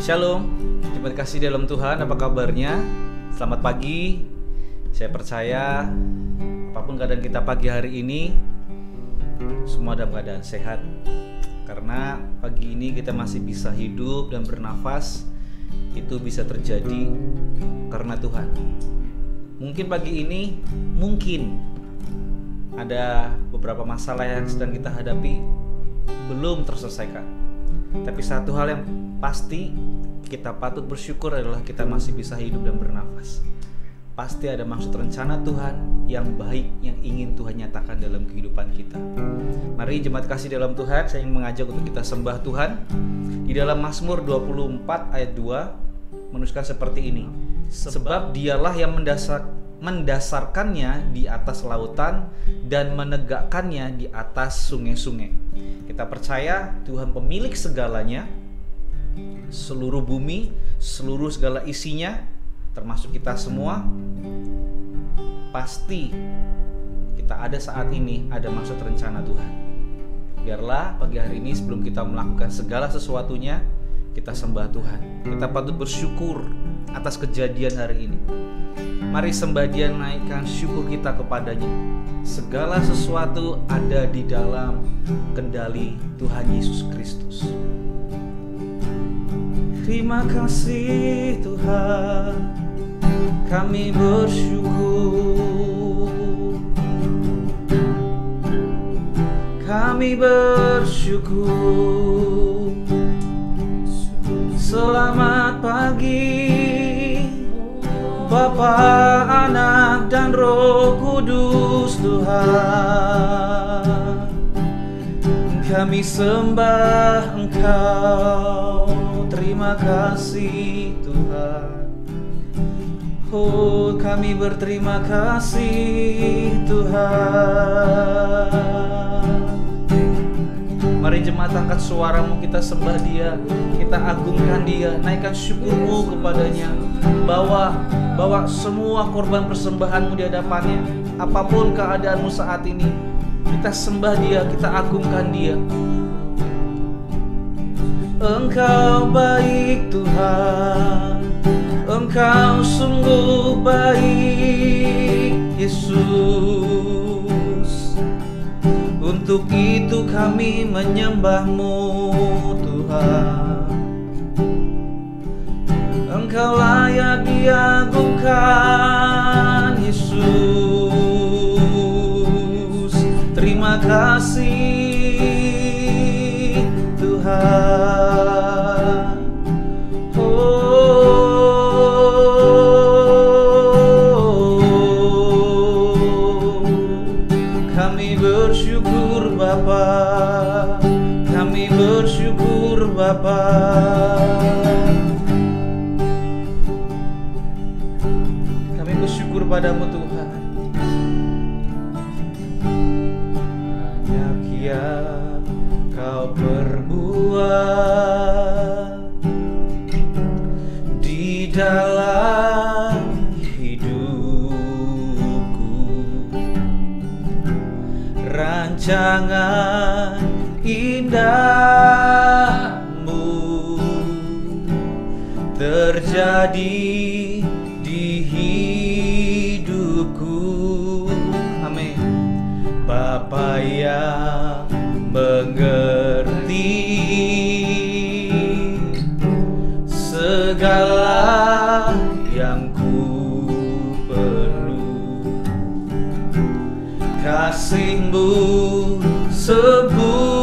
Shalom, terima kasih dalam Tuhan. Apa kabarnya? Selamat pagi. Saya percaya apapun keadaan kita pagi hari ini, semua dalam keadaan sehat. Karena pagi ini kita masih bisa hidup dan bernafas, itu bisa terjadi karena Tuhan. Mungkin pagi ini, mungkin ada beberapa masalah yang sedang kita hadapi belum terselesaikan. Tapi satu hal yang pasti kita patut bersyukur adalah kita masih bisa hidup dan bernafas. Pasti ada maksud rencana Tuhan yang baik yang ingin Tuhan nyatakan dalam kehidupan kita. Mari jemaat kasih dalam Tuhan, saya ingin mengajak untuk kita sembah Tuhan. Di dalam Mazmur 24 ayat 2 menuliskan seperti ini. Sebab dialah yang mendasarkannya di atas lautan dan menegakkannya di atas sungai-sungai. Kita percaya Tuhan pemilik segalanya, seluruh bumi, seluruh segala isinya, termasuk kita semua. Pasti kita ada saat ini ada maksud rencana Tuhan. Biarlah pagi hari ini sebelum kita melakukan segala sesuatunya, kita sembah Tuhan. Kita patut bersyukur atas kejadian hari ini. Mari sembah Dia, naikkan syukur kita kepadanya. Segala sesuatu ada di dalam kendali Tuhan Yesus Kristus. Terima kasih Tuhan, kami bersyukur. Kami bersyukur. Selamat pagi Bapa, Anak, dan Roh Kudus Tuhan. Kami sembah Engkau. Terima kasih Tuhan. Oh, kami berterima kasih Tuhan. Mari jemaat angkat suaramu, kita sembah Dia, kita agungkan Dia, naikkan syukurmu kepadanya. Bawa semua korban persembahanmu di hadapannya. Apapun keadaanmu saat ini, kita sembah Dia, kita agungkan Dia. Engkau baik Tuhan, Engkau sungguh baik Yesus. Untuk itu kami menyembah-Mu Tuhan. Engkau layak diagungkan Yesus. Terima kasih Tuhan. Kami bersyukur Bapa, kami bersyukur Bapa. Kami bersyukur padamu Tuhan. Banyak yang Kau perbuat di dalam rancangan indahmu terjadi di hidupku. Amin. Bapa yang mengerti segala yang ku perlu, kasih-Mu sempurna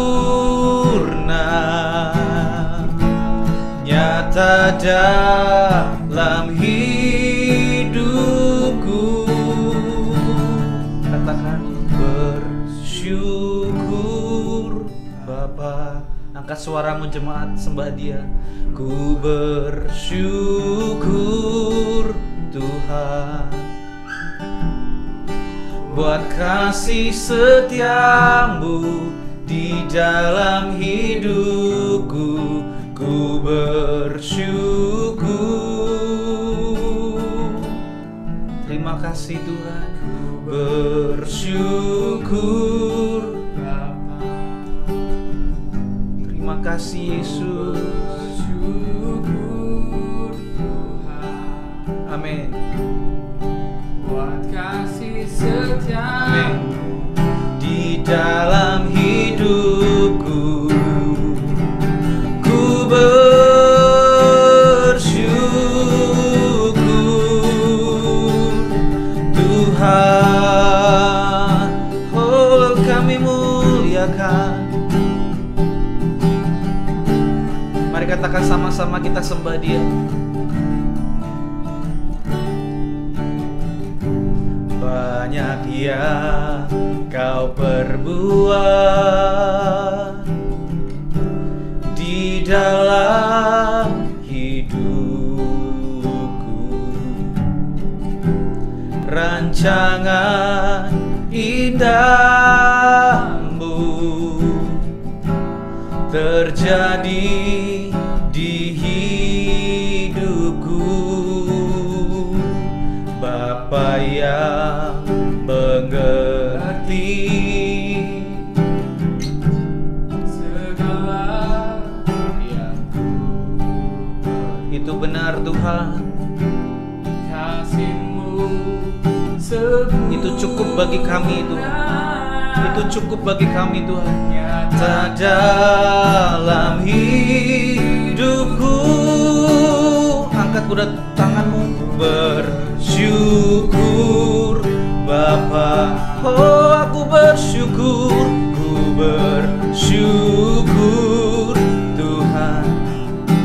nyata dalam hidupku. Katakan bersyukur Bapa. Angkat suaramu jemaat, sembah Dia. Ku bersyukur Tuhan buat kasih setiamu di dalam hidupku. Ku bersyukur. Terima kasih Tuhan. Ku bersyukur Bapa. Terima kasih Yesus. katakan sama-sama kita sembah Dia. Banyak yang Kau perbuat di dalam hidupku, rancangan indahmu terjadi di hidupku. Bapa yang mengerti segala yang itu benar Tuhan. Kasih-Mu itu cukup bagi kami Tuhan. Itu cukup bagi kami Tuhan. Nyata dalam hidupku. Angkat kedua tanganmu, bersyukur Bapa. Oh, aku bersyukur, ku bersyukur Tuhan.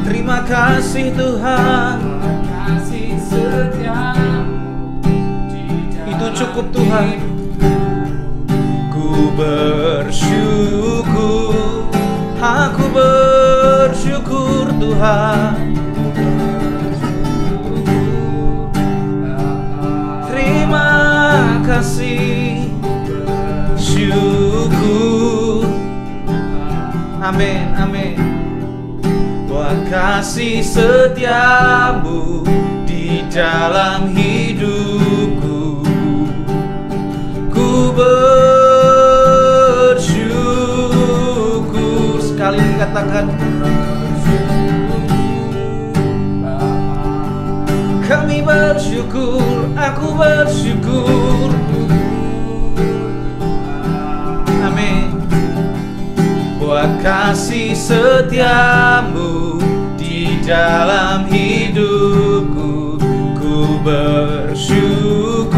Terima kasih Tuhan. Kasih setiamu itu cukup Tuhan. Ku bersyukur, aku bersyukur Tuhan. Terima kasih, syukur. Amin, amin. Buat kasih setiamu di dalam hidupku, ku bersyukur. Sekali dikatakan, kami bersyukur, aku bersyukur. Amin. Buat kasih setiamu di dalam hidupku, ku bersyukur.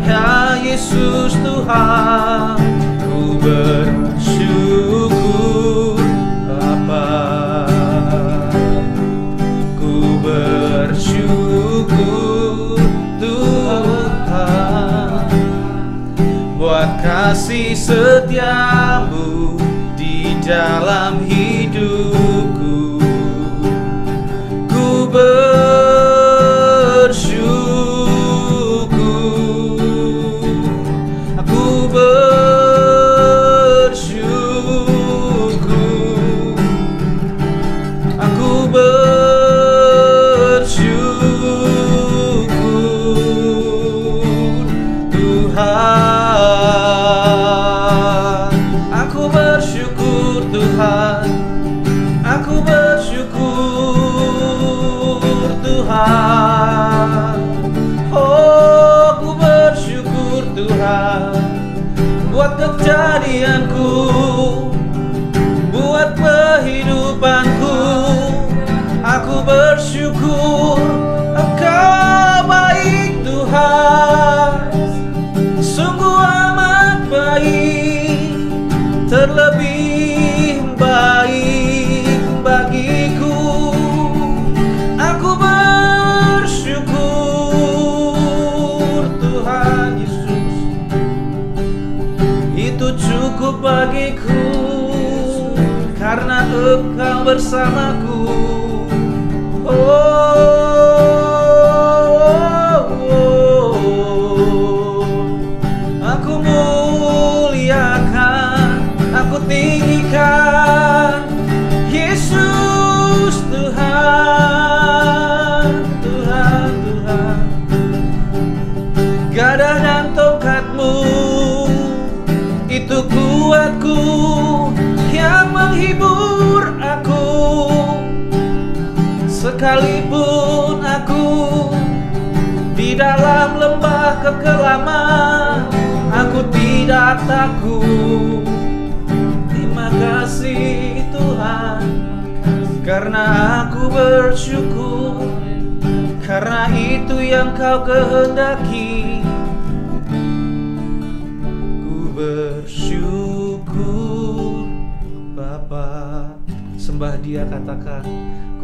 Ya Yesus Tuhan, ku bersyukur Bapa. Bersyukur Tuhan, buat kasih setiamu di dalam hidupku, ku bersyukur, aku bersyukur, aku aku bersyukur Tuhan. Oh, aku bersyukur Tuhan buat kejadianku, buat kehidupanku. Aku bersyukur Engkau baik Tuhan, sungguh amat baik, terlebih baik bagiku. Aku bersyukur Tuhan Yesus, itu cukup bagiku karena Engkau bersamaku. Oh, oh, oh. Aku muliakan, aku tinggikan Yesus Tuhan, Tuhan, Tuhan. Gada dan tongkat-Mu itu kuatku yang menghibur aku. Sekalipun aku di dalam lembah kekelaman, aku tidak takut. Terima kasih Tuhan, karena aku bersyukur, karena itu yang Kau kehendaki. Ku bersyukur Bapa. Sembah Dia, katakan,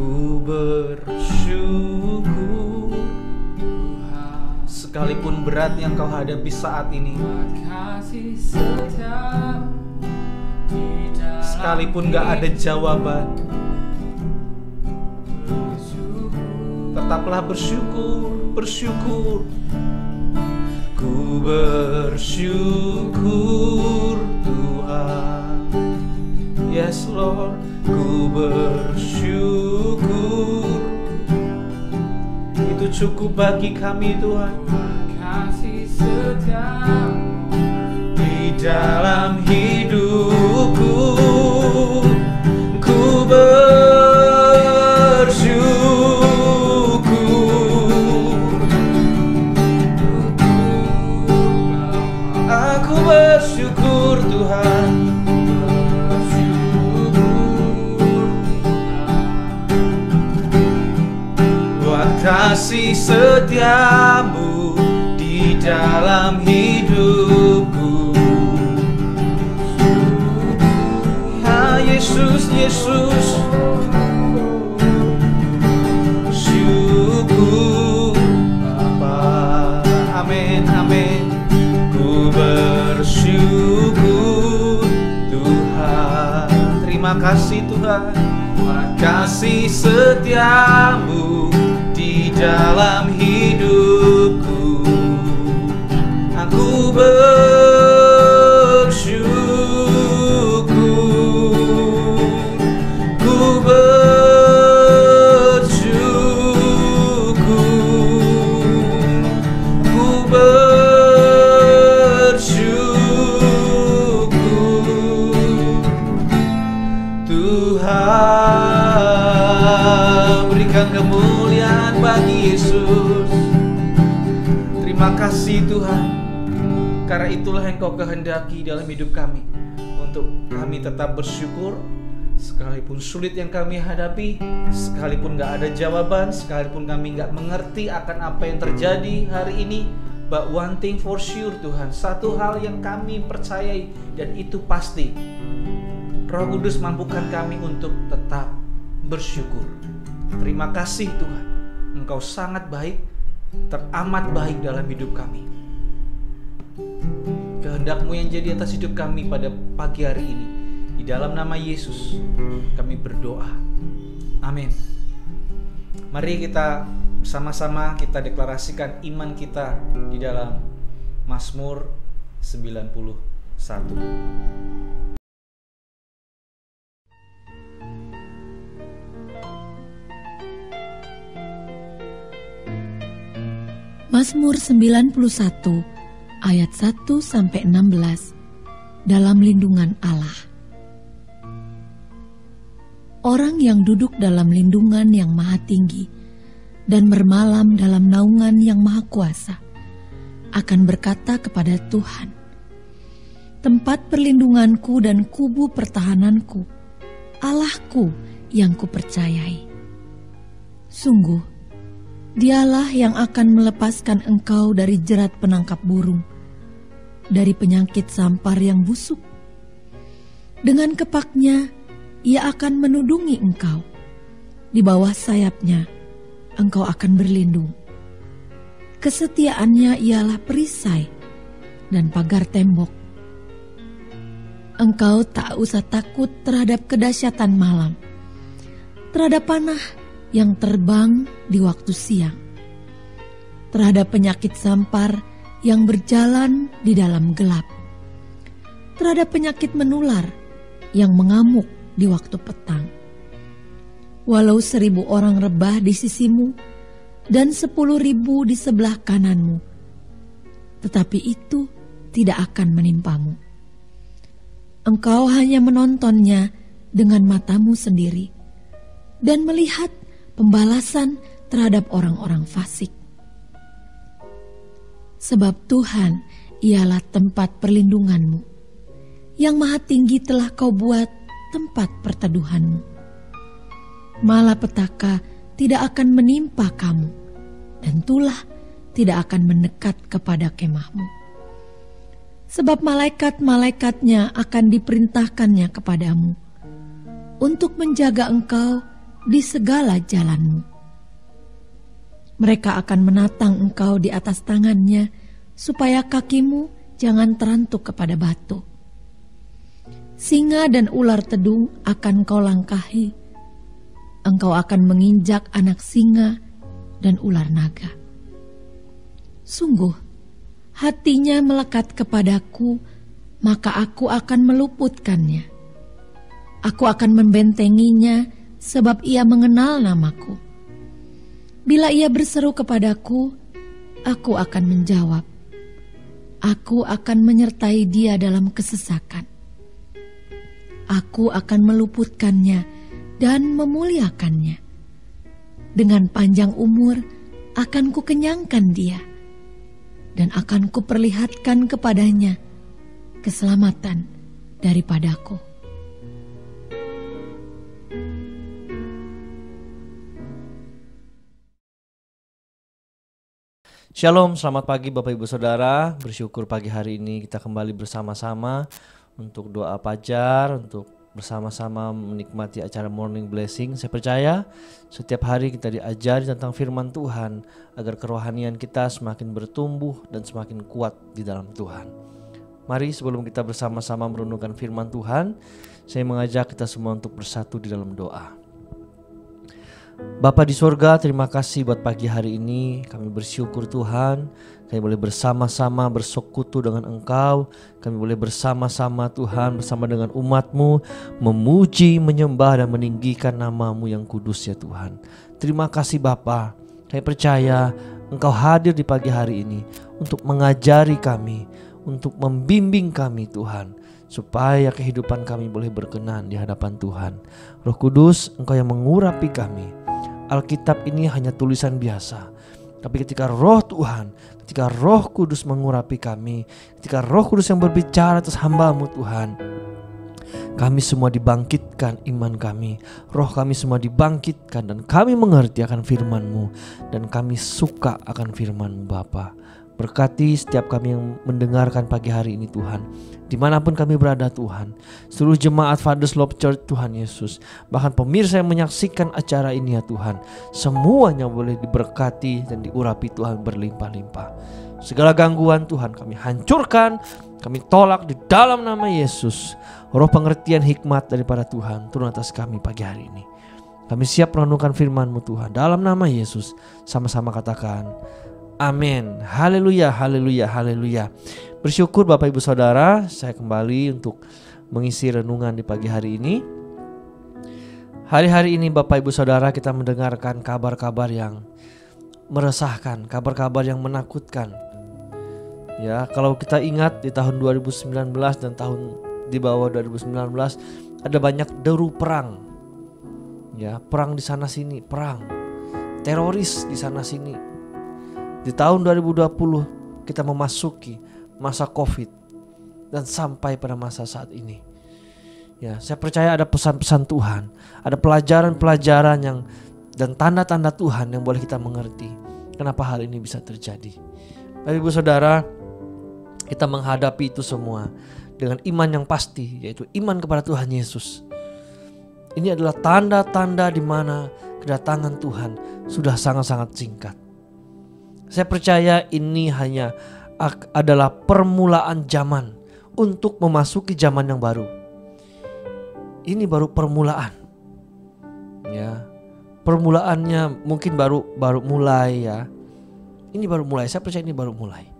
ku bersyukur. Sekalipun berat yang kau hadapi saat ini, sekalipun gak ada jawaban, tetaplah bersyukur. Ku bersyukur Tuhan. Yes Lord, ku bersyukur. Itu cukup bagi kami Tuhan. Kasih setiamu di dalam hidupku. Ku bersyukur. Aku bersyukur Tuhan. Buat kasih setiamu di dalam hidupku. Ya Yesus, Yesus, syukur Bapa. Amin, amin. Ku bersyukur Tuhan. Terima kasih Tuhan. Kasih setiamu di dalam hidupku. Aku bersyukur. Ku bersyukur. Ku bersyukur Tuhan. Berikan kemuliaan bagi Yesus. Terima kasih Tuhan, karena itulah yang Kau kehendaki dalam hidup kami, untuk kami tetap bersyukur sekalipun sulit yang kami hadapi, sekalipun gak ada jawaban, sekalipun kami gak mengerti akan apa yang terjadi hari ini. But one thing for sure Tuhan, satu hal yang kami percayai dan itu pasti, Roh Kudus mampukan kami untuk tetap bersyukur. Terima kasih Tuhan, Engkau sangat baik, teramat baik dalam hidup kami. Kehendak-Mu yang jadi atas hidup kami pada pagi hari ini. Di dalam nama Yesus kami berdoa. Amin. Mari kita bersama-sama kita deklarasikan iman kita di dalam Mazmur 91. Mazmur 91 ayat 1-16 dalam lindungan Allah. Orang yang duduk dalam lindungan yang maha tinggi dan bermalam dalam naungan yang maha kuasa akan berkata kepada Tuhan, tempat perlindunganku dan kubu pertahananku, Allahku yang kupercayai. Sungguh, Dialah yang akan melepaskan engkau dari jerat penangkap burung, dari penyakit sampar yang busuk. Dengan kepaknya, Ia akan menudungi engkau. Di bawah sayapnya, engkau akan berlindung. Kesetiaannya ialah perisai dan pagar tembok. Engkau tak usah takut terhadap kedahsyatan malam, terhadap panah yang terbang di waktu siang, terhadap penyakit sampar yang berjalan di dalam gelap, terhadap penyakit menular yang mengamuk di waktu petang. Walau 1.000 orang rebah di sisimu dan 10.000 di sebelah kananmu, tetapi itu tidak akan menimpamu. Engkau hanya menontonnya dengan matamu sendiri dan melihat pembalasan terhadap orang-orang fasik. Sebab Tuhan ialah tempat perlindunganmu, yang maha tinggi telah kau buat tempat perteduhanmu. Malapetaka tidak akan menimpa kamu, dan tulah tidak akan mendekat kepada kemahmu. Sebab malaikat-malaikatnya akan diperintahkannya kepadamu, untuk menjaga engkau di segala jalanmu. Mereka akan menatang engkau di atas tangannya, supaya kakimu jangan terantuk kepada batu. Singa dan ular tedung akan kau langkahi. Engkau akan menginjak anak singa dan ular naga. Sungguh, hatinya melekat kepadaku, maka aku akan meluputkannya. Aku akan membentenginya, sebab ia mengenal namaku. Bila ia berseru kepadaku, aku akan menjawab. Aku akan menyertai dia dalam kesesakan. Aku akan meluputkannya dan memuliakannya. Dengan panjang umur akan kukenyangkan dia, dan akan kuperlihatkan kepadanya keselamatan daripadaku. Shalom, selamat pagi Bapak Ibu Saudara. Bersyukur pagi hari ini kita kembali bersama-sama untuk doa fajar, untuk bersama-sama menikmati acara Morning Blessing. Saya percaya setiap hari kita diajari tentang firman Tuhan agar kerohanian kita semakin bertumbuh dan semakin kuat di dalam Tuhan. Mari sebelum kita bersama-sama merenungkan firman Tuhan, saya mengajak kita semua untuk bersatu di dalam doa. Bapa di surga, terima kasih buat pagi hari ini. Kami bersyukur Tuhan, kami boleh bersama-sama bersekutu dengan Engkau. Kami boleh bersama-sama Tuhan, bersama dengan umat-Mu, memuji, menyembah dan meninggikan nama-Mu yang kudus ya Tuhan. Terima kasih Bapa. Kami percaya Engkau hadir di pagi hari ini untuk mengajari kami, untuk membimbing kami Tuhan, supaya kehidupan kami boleh berkenan di hadapan Tuhan. Roh Kudus, Engkau yang mengurapi kami. Alkitab ini hanya tulisan biasa, tapi ketika Roh Tuhan, ketika Roh Kudus mengurapi kami, ketika Roh Kudus yang berbicara atas hamba-Mu Tuhan, kami semua dibangkitkan iman kami, roh kami semua dibangkitkan, dan kami mengerti akan firman-Mu, dan kami suka akan firman-Mu Bapa. Berkati setiap kami yang mendengarkan pagi hari ini Tuhan, dimanapun kami berada Tuhan, seluruh jemaat Fathers Love Church Tuhan Yesus, bahkan pemirsa yang menyaksikan acara ini ya Tuhan, semuanya boleh diberkati dan diurapi Tuhan berlimpah-limpah. Segala gangguan Tuhan kami hancurkan, kami tolak di dalam nama Yesus. Roh pengertian hikmat daripada Tuhan turun atas kami pagi hari ini. Kami siap merenungkan firman-Mu Tuhan, dalam nama Yesus. Sama-sama katakan amin. Haleluya, haleluya, haleluya. Bersyukur Bapak Ibu Saudara, saya kembali untuk mengisi renungan di pagi hari ini. Hari-hari ini Bapak Ibu Saudara, kita mendengarkan kabar-kabar yang meresahkan, kabar-kabar yang menakutkan. Ya, kalau kita ingat di tahun 2019 dan tahun di bawah 2019 ada banyak deru perang. Ya, perang di sana sini, perang. Teroris di sana sini. Di tahun 2020 kita memasuki masa Covid dan sampai pada masa saat ini. Ya, saya percaya ada pesan-pesan Tuhan, ada pelajaran-pelajaran yang dan tanda-tanda Tuhan yang boleh kita mengerti. Kenapa hal ini bisa terjadi? Bapak Ibu Saudara, kita menghadapi itu semua dengan iman yang pasti, yaitu iman kepada Tuhan Yesus. Ini adalah tanda-tanda di mana kedatangan Tuhan sudah sangat-sangat singkat. Saya percaya ini hanya adalah permulaan zaman untuk memasuki zaman yang baru. Ini baru permulaan. Ya. Permulaannya mungkin baru mulai ya. Ini baru mulai, saya percaya ini baru mulai.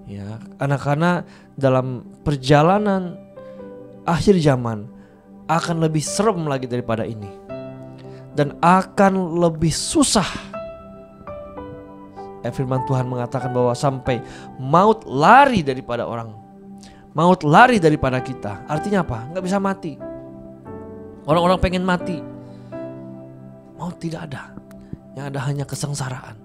Ya, anak-anak dalam perjalanan akhir zaman akan lebih serem lagi daripada ini. Dan akan lebih susah. Firman Tuhan mengatakan bahwa sampai maut lari daripada orang, maut lari daripada kita. Artinya apa? Gak bisa mati. Orang-orang pengen mati, maut tidak ada. Yang ada hanya kesengsaraan.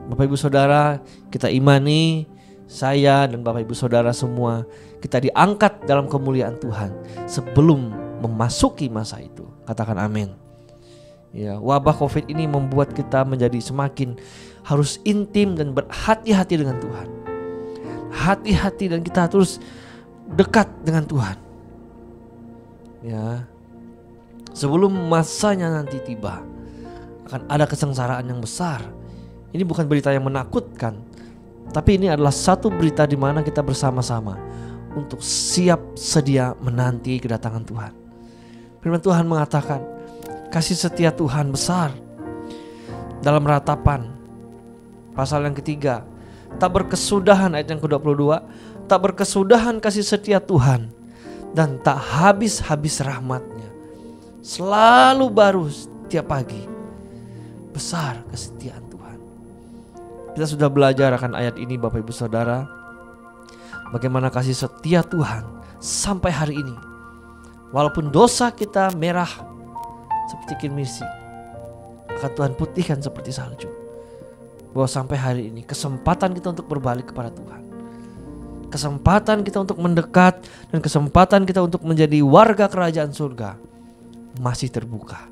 Bapak Ibu Saudara, kita imani, saya dan Bapak Ibu Saudara semua, kita diangkat dalam kemuliaan Tuhan sebelum memasuki masa itu. Katakan amin. Ya, wabah Covid ini membuat kita menjadi semakin harus intim dan berhati-hati dengan Tuhan. Hati-hati dan kita terus dekat dengan Tuhan. Ya. Sebelum masanya nanti tiba, akan ada kesengsaraan yang besar. Ini bukan berita yang menakutkan, tapi ini adalah satu berita di mana kita bersama-sama untuk siap sedia menanti kedatangan Tuhan. Firman Tuhan mengatakan, kasih setia Tuhan besar. Dalam Ratapan pasal yang ketiga, tak berkesudahan, ayat yang ke-22, tak berkesudahan kasih setia Tuhan dan tak habis-habis rahmatnya, selalu baru setiap pagi, besar kesetiaan Tuhan. Kita sudah belajar akan ayat ini Bapak Ibu Saudara, bagaimana kasih setia Tuhan sampai hari ini. Walaupun dosa kita merah seperti kirmisi, akan Tuhan putihkan seperti salju. Bahwa sampai hari ini kesempatan kita untuk berbalik kepada Tuhan, kesempatan kita untuk mendekat, dan kesempatan kita untuk menjadi warga kerajaan surga masih terbuka.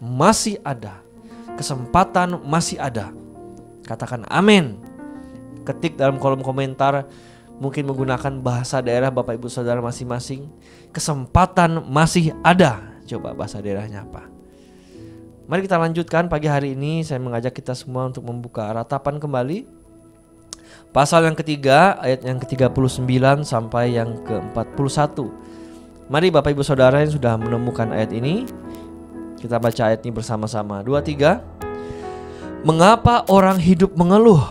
Masih ada. Kesempatan masih ada. Katakan amin. Ketik dalam kolom komentar, mungkin menggunakan bahasa daerah Bapak Ibu Saudara masing-masing. Kesempatan masih ada. Coba bahasa daerahnya apa? Mari kita lanjutkan pagi hari ini. Saya mengajak kita semua untuk membuka Ratapan kembali. Pasal yang ketiga, ayat yang ke-39 sampai yang ke-41. Mari Bapak Ibu Saudara yang sudah menemukan ayat ini, kita baca ayat ini bersama-sama. 2, 3. Mengapa orang hidup mengeluh?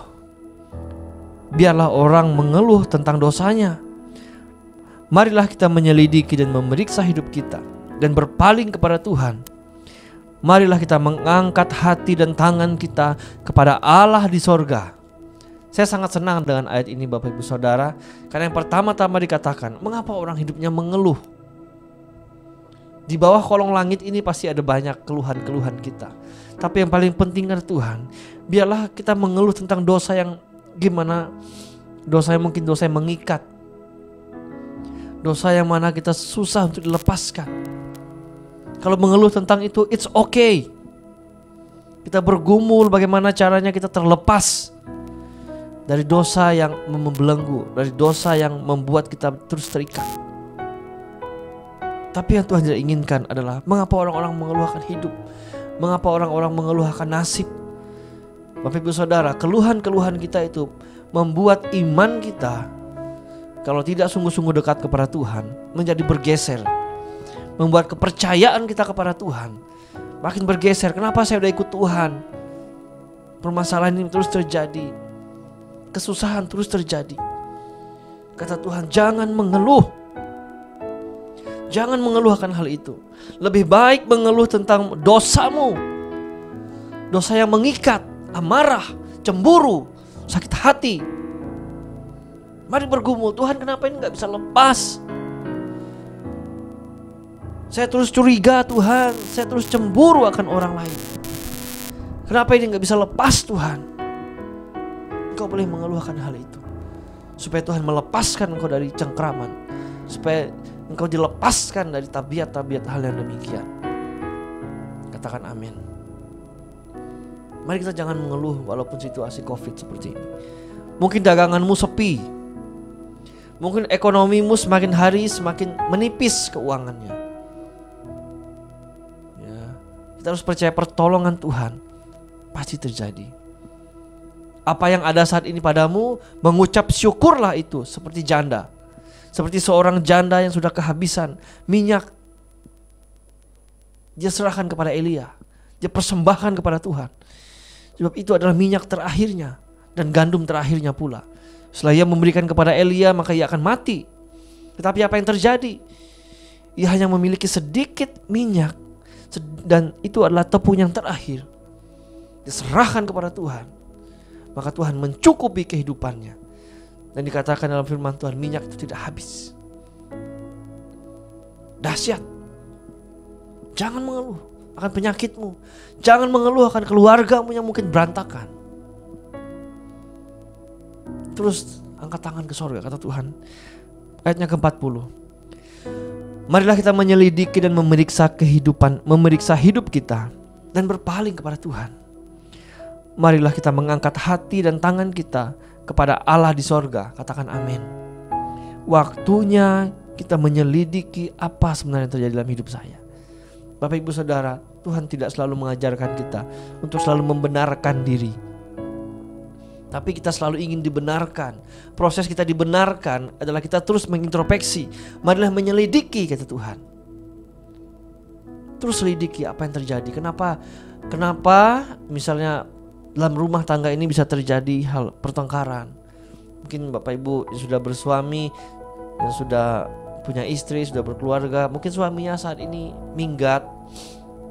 Biarlah orang mengeluh tentang dosanya. Marilah kita menyelidiki dan memeriksa hidup kita dan berpaling kepada Tuhan. Marilah kita mengangkat hati dan tangan kita kepada Allah di sorga. Saya sangat senang dengan ayat ini Bapak Ibu Saudara, karena yang pertama-tama dikatakan, mengapa orang hidupnya mengeluh? Di bawah kolong langit ini pasti ada banyak keluhan-keluhan kita. Tapi yang paling penting adalah Tuhan, biarlah kita mengeluh tentang dosa yang gimana, dosa yang mungkin dosa yang mengikat, dosa yang mana kita susah untuk dilepaskan. Kalau mengeluh tentang itu, it's okay. Kita bergumul bagaimana caranya kita terlepas dari dosa yang membelenggu, dari dosa yang membuat kita terus terikat. Tapi yang Tuhan tidak inginkan adalah mengapa orang-orang mengeluh akan hidup, mengapa orang-orang mengeluh akan nasib. Bapak Ibu Saudara, keluhan-keluhan kita itu membuat iman kita, kalau tidak sungguh-sungguh dekat kepada Tuhan, menjadi bergeser. Membuat kepercayaan kita kepada Tuhan makin bergeser. Kenapa saya udah ikut Tuhan, permasalahan ini terus terjadi, kesusahan terus terjadi. Kata Tuhan, jangan mengeluh. Jangan mengeluh akan hal itu. Lebih baik mengeluh tentang dosamu, dosa yang mengikat, amarah, cemburu, sakit hati. Mari bergumul, Tuhan kenapa ini gak bisa lepas? Saya terus curiga Tuhan, saya terus cemburu akan orang lain. Kenapa ini gak bisa lepas Tuhan? Engkau boleh mengeluhkan hal itu, supaya Tuhan melepaskan engkau dari cengkraman, supaya engkau dilepaskan dari tabiat-tabiat hal yang demikian. Katakan amin. Mari kita jangan mengeluh walaupun situasi COVID seperti ini. Mungkin daganganmu sepi, mungkin ekonomimu semakin hari semakin menipis keuangannya. Kita harus percaya pertolongan Tuhan pasti terjadi. Apa yang ada saat ini padamu, mengucap syukurlah itu seperti janda. Seperti seorang janda yang sudah kehabisan minyak, dia serahkan kepada Elia, dia persembahkan kepada Tuhan. Sebab itu adalah minyak terakhirnya dan gandum terakhirnya pula. Setelah ia memberikan kepada Elia, maka ia akan mati. Tetapi apa yang terjadi? Ia hanya memiliki sedikit minyak, dan itu adalah tepung yang terakhir. Diserahkan kepada Tuhan, maka Tuhan mencukupi kehidupannya. Dan dikatakan dalam firman Tuhan, minyak itu tidak habis. Dahsyat. Jangan mengeluh akan penyakitmu. Jangan mengeluh akan keluargamu yang mungkin berantakan. Terus angkat tangan ke sorga, kata Tuhan. Ayatnya ke-40. Marilah kita menyelidiki dan memeriksa kehidupan, memeriksa hidup kita dan berpaling kepada Tuhan. Marilah kita mengangkat hati dan tangan kita kepada Allah di sorga. Katakan amin. Waktunya kita menyelidiki apa sebenarnya yang terjadi dalam hidup saya. Bapak Ibu Saudara, Tuhan tidak selalu mengajarkan kita untuk selalu membenarkan diri, tapi kita selalu ingin dibenarkan. Proses kita dibenarkan adalah kita terus mengintrospeksi. Marilah menyelidiki, kata Tuhan. Terus selidiki apa yang terjadi. Kenapa misalnya dalam rumah tangga ini bisa terjadi hal pertengkaran. Mungkin Bapak Ibu yang sudah bersuami, yang sudah punya istri, sudah berkeluarga, mungkin suaminya saat ini minggat,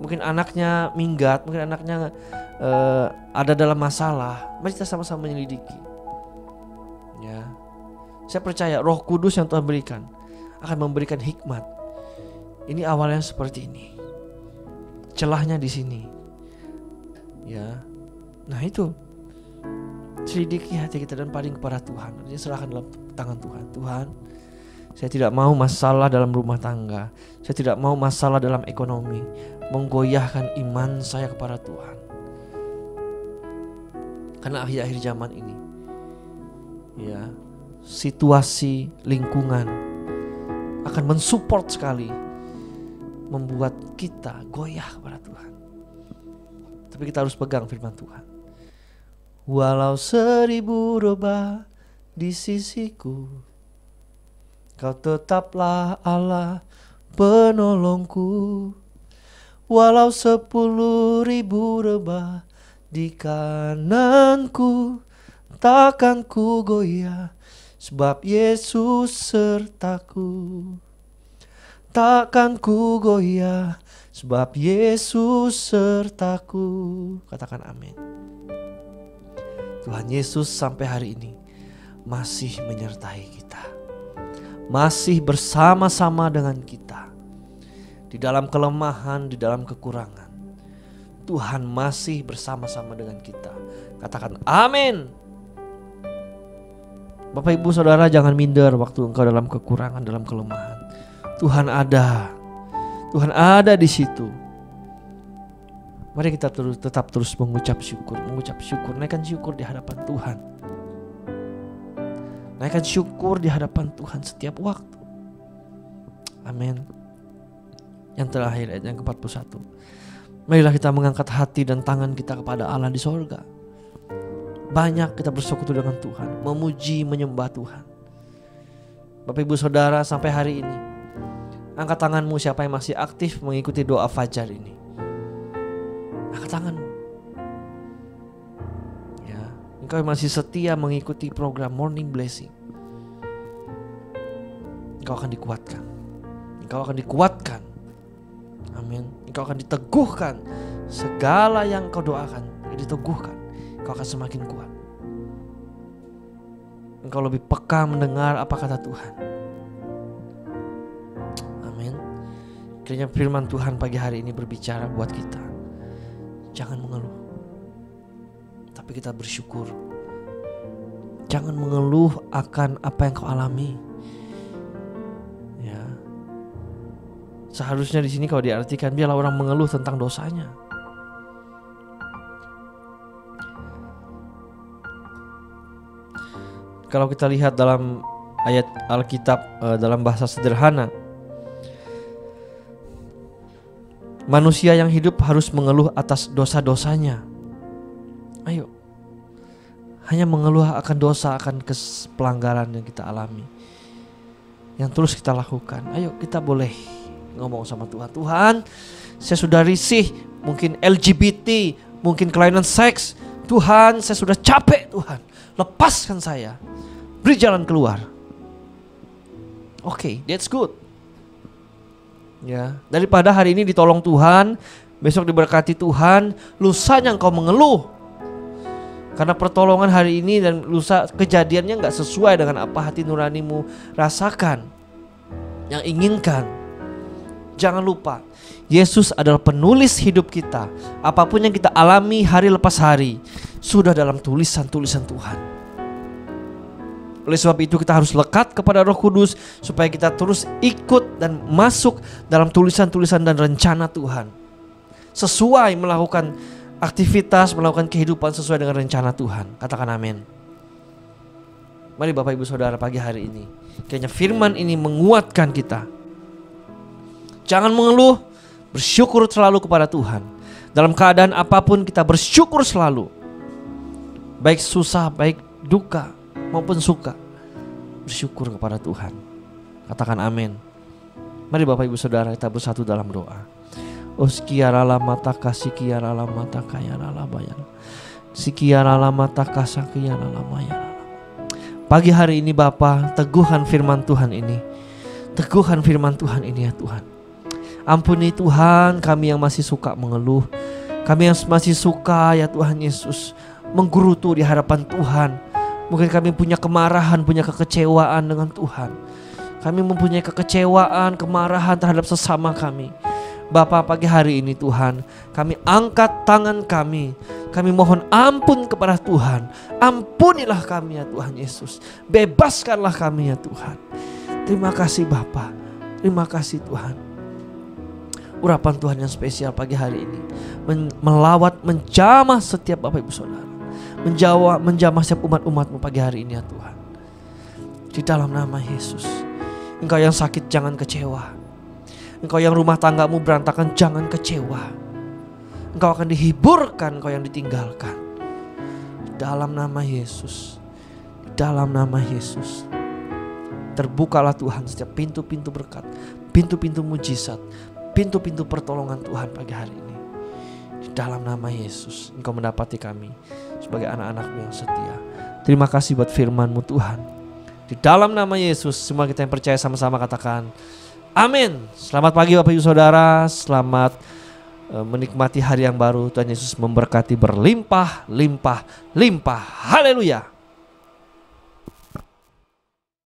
mungkin anaknya minggat, mungkin anaknya ada dalam masalah. Mari kita sama-sama menyelidiki. Ya, saya percaya Roh Kudus yang Tuhan berikan akan memberikan hikmat. Ini awalnya seperti ini, celahnya di sini. Ya, nah itu selidiki hati kita dan paling kepada Tuhan. Artinya serahkan dalam tangan Tuhan. Tuhan, saya tidak mau masalah dalam rumah tangga, saya tidak mau masalah dalam ekonomi menggoyahkan iman saya kepada Tuhan. Karena akhir-akhir zaman ini, ya, situasi lingkungan akan mensupport sekali, membuat kita goyah kepada Tuhan. Tapi kita harus pegang firman Tuhan. Walau 1000 rubah di sisiku, Kau tetaplah Allah penolongku. Walau 10.000 rebah di kananku, takkan ku goyah, sebab Yesus sertaku. Takkan ku goyah, sebab Yesus sertaku. Katakan amin. Tuhan Yesus sampai hari ini masih menyertai kita, masih bersama-sama dengan kita. Di dalam kelemahan, di dalam kekurangan, Tuhan masih bersama-sama dengan kita. Katakan amin. Bapak Ibu Saudara, jangan minder waktu engkau dalam kekurangan, dalam kelemahan. Tuhan ada. Tuhan ada di situ. Mari kita tetap terus mengucap syukur, naikkan syukur di hadapan Tuhan. Naikkan syukur di hadapan Tuhan setiap waktu. Amin. Yang terakhir, ayat yang ke-41. Marilah kita mengangkat hati dan tangan kita kepada Allah di sorga. Banyak kita bersekutu dengan Tuhan, memuji, menyembah Tuhan. Bapak Ibu Saudara, sampai hari ini, angkat tanganmu siapa yang masih aktif mengikuti doa fajar ini. Angkat tanganmu. Ya, engkau yang masih setia mengikuti program Morning Blessing. Engkau akan dikuatkan. Engkau akan dikuatkan. Amin. Engkau akan diteguhkan. Segala yang kau doakan diteguhkan. Engkau akan semakin kuat. Engkau lebih peka mendengar apa kata Tuhan. Amin. Kiranya firman Tuhan pagi hari ini berbicara buat kita. Jangan mengeluh, tapi kita bersyukur. Jangan mengeluh akan apa yang kau alami. Ya. Seharusnya di sini kalau diartikan, biarlah orang mengeluh tentang dosanya. Kalau kita lihat dalam ayat Alkitab dalam bahasa sederhana, manusia yang hidup harus mengeluh atas dosa-dosanya. Ayo, hanya mengeluh akan dosa, akan pelanggaran yang kita alami, yang terus kita lakukan. Ayo kita boleh ngomong sama Tuhan. Tuhan, saya sudah risih, mungkin LGBT, mungkin kelainan seks. Tuhan, saya sudah capek. Tuhan, lepaskan saya, beri jalan keluar. Oke, that's good. Ya, daripada hari ini ditolong Tuhan, besok diberkati Tuhan, lusanya engkau mengeluh karena pertolongan hari ini dan lusa kejadiannya gak sesuai dengan apa hati nuranimu rasakan, yang inginkan. Jangan lupa, Yesus adalah penulis hidup kita. Apapun yang kita alami hari lepas hari sudah dalam tulisan-tulisan Tuhan. Oleh sebab itu kita harus lekat kepada Roh Kudus supaya kita terus ikut dan masuk dalam tulisan-tulisan dan rencana Tuhan. Sesuai melakukan aktivitas, melakukan kehidupan sesuai dengan rencana Tuhan. Katakan amin. Mari Bapak Ibu Saudara, pagi hari ini Kiranya firman ini menguatkan kita. Jangan mengeluh, bersyukur selalu kepada Tuhan. Dalam keadaan apapun kita bersyukur selalu. Baik susah, baik duka maupun suka, bersyukur kepada Tuhan. Katakan amin. Mari Bapak Ibu Saudara kita bersatu dalam doa. Oskiarala mata kasih kiarala mata kayarala bayar. Sikiarala mata kasakiyarala mayarala. Pagi hari ini Bapa, teguhkan firman Tuhan ini. Teguhkan firman Tuhan ini ya Tuhan. Ampuni Tuhan kami yang masih suka mengeluh. Kami yang masih suka ya Tuhan Yesus menggerutu di hadapan Tuhan. Mungkin kami punya kemarahan, punya kekecewaan dengan Tuhan. Kami mempunyai kekecewaan, kemarahan terhadap sesama kami. Bapa, pagi hari ini Tuhan, kami angkat tangan kami. Kami mohon ampun kepada Tuhan. Ampunilah kami ya Tuhan Yesus. Bebaskanlah kami ya Tuhan. Terima kasih Bapa. Terima kasih Tuhan. Urapan Tuhan yang spesial pagi hari ini melawat, menjamah setiap Bapak Ibu Saudara. Menjamah setiap umat-umat-Mu pagi hari ini ya Tuhan. Di dalam nama Yesus. Engkau yang sakit jangan kecewa. Engkau yang rumah tanggamu berantakan jangan kecewa. Engkau akan dihiburkan, engkau yang ditinggalkan. Di dalam nama Yesus. Di dalam nama Yesus. Terbukalah Tuhan setiap pintu-pintu berkat, pintu-pintu mujizat, pintu-pintu pertolongan Tuhan pagi hari ini. Di dalam nama Yesus Engkau mendapati kami sebagai anak-anak-Mu yang setia. Terima kasih buat firman-Mu Tuhan. Di dalam nama Yesus semua kita yang percaya sama-sama katakan amin. Selamat pagi Bapak Ibu Saudara. Selamat menikmati hari yang baru. Tuhan Yesus memberkati berlimpah, limpah, limpah. Haleluya.